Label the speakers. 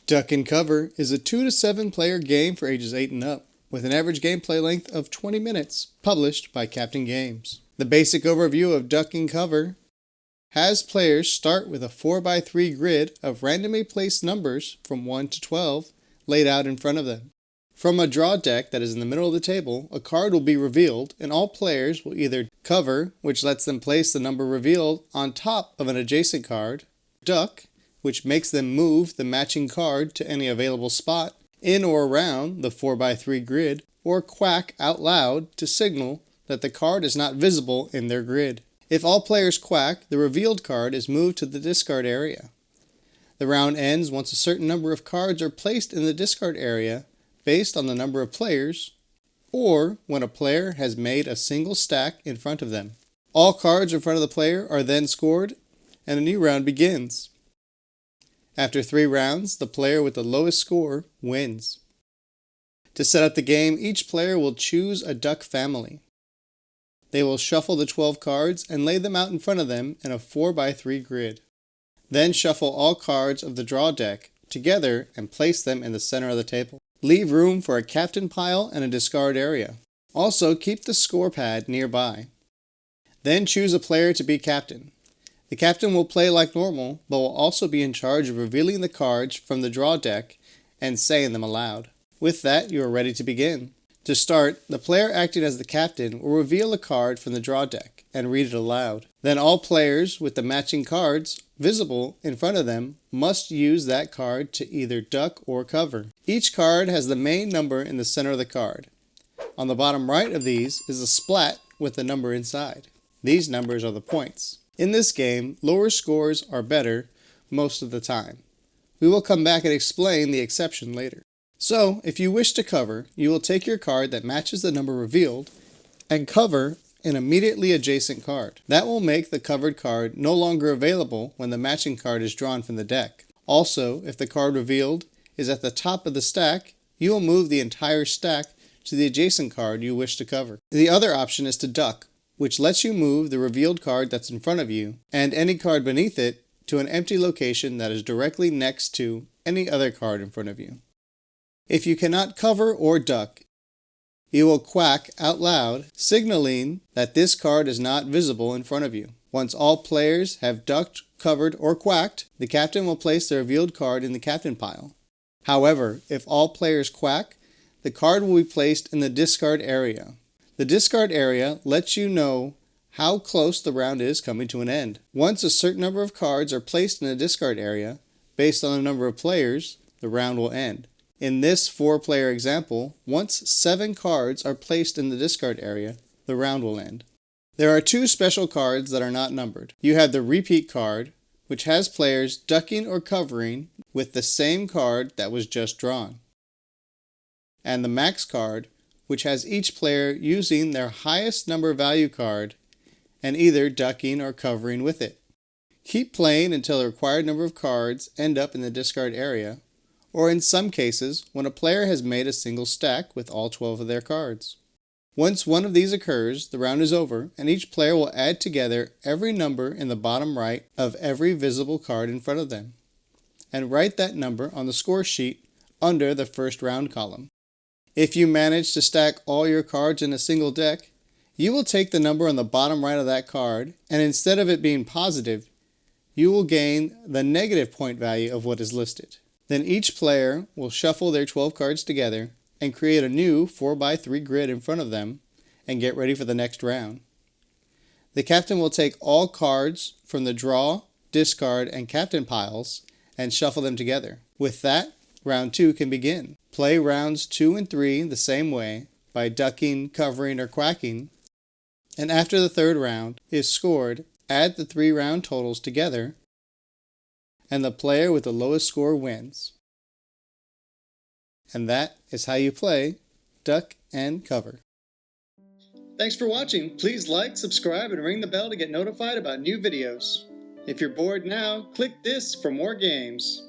Speaker 1: Duck and Cover is a 2 to 7 player game for ages 8 and up, with an average gameplay length of 20 minutes, published by Captain Games. The basic overview of Duck and Cover has players start with a 4x3 grid of randomly placed numbers from 1 to 12 laid out in front of them. From a draw deck that is in the middle of the table, a card will be revealed, and all players will either cover, which lets them place the number revealed on top of an adjacent card, duck, which makes them move the matching card to any available spot in or around the 4x3 grid, or quack out loud to signal that the card is not visible in their grid. If all players quack, the revealed card is moved to the discard area. The round ends once a certain number of cards are placed in the discard area based on the number of players, or when a player has made a single stack in front of them. All cards in front of the player are then scored, and a new round begins. After 3 rounds, the player with the lowest score wins. To set up the game, each player will choose a duck family. They will shuffle the 12 cards and lay them out in front of them in a 4x3 grid. Then shuffle all cards of the draw deck together and place them in the center of the table. Leave room for a captain pile and a discard area. Also, keep the score pad nearby. Then choose a player to be captain. The captain will play like normal, but will also be in charge of revealing the cards from the draw deck and saying them aloud. With that, you are ready to begin. To start, the player acting as the captain will reveal a card from the draw deck and read it aloud. Then all players with the matching cards visible in front of them must use that card to either duck or cover. Each card has the main number in the center of the card. On the bottom right of these is a splat with the number inside. These numbers are the points. In this game, lower scores are better most of the time. We will come back and explain the exception later. So, if you wish to cover, you will take your card that matches the number revealed and cover an immediately adjacent card. That will make the covered card no longer available when the matching card is drawn from the deck. Also, if the card revealed is at the top of the stack, you will move the entire stack to the adjacent card you wish to cover. The other option is to duck, which lets you move the revealed card that's in front of you and any card beneath it to an empty location that is directly next to any other card in front of you. If you cannot cover or duck, you will quack out loud, signaling that this card is not visible in front of you. Once all players have ducked, covered, or quacked, the captain will place the revealed card in the captain pile. However, if all players quack, the card will be placed in the discard area. The discard area lets you know how close the round is coming to an end. Once a certain number of cards are placed in the discard area, based on the number of players, the round will end. In this 4-player example, once 7 cards are placed in the discard area, the round will end. There are 2 special cards that are not numbered. You have the repeat card, which has players ducking or covering with the same card that was just drawn, and the max card, which has each player using their highest number value card and either ducking or covering with it. Keep playing until the required number of cards end up in the discard area, or in some cases, when a player has made a single stack with all 12 of their cards. Once one of these occurs, the round is over, and each player will add together every number in the bottom right of every visible card in front of them, and write that number on the score sheet under the first round column. If you manage to stack all your cards in a single deck, you will take the number on the bottom right of that card, and instead of it being positive, you will gain the negative point value of what is listed. Then each player will shuffle their 12 cards together and create a new 4x3 grid in front of them and get ready for the next round. The captain will take all cards from the draw, discard, and captain piles and shuffle them together. With that, round 2 can begin. Play rounds 2 and 3 the same way by ducking, covering, or quacking, and after the 3rd round is scored, add the 3 round totals together, and the player with the lowest score wins. And that is how you play Duck and Cover. Thanks for watching. Please like, subscribe, and ring the bell to get notified about new videos. If you're bored now, click this for more games.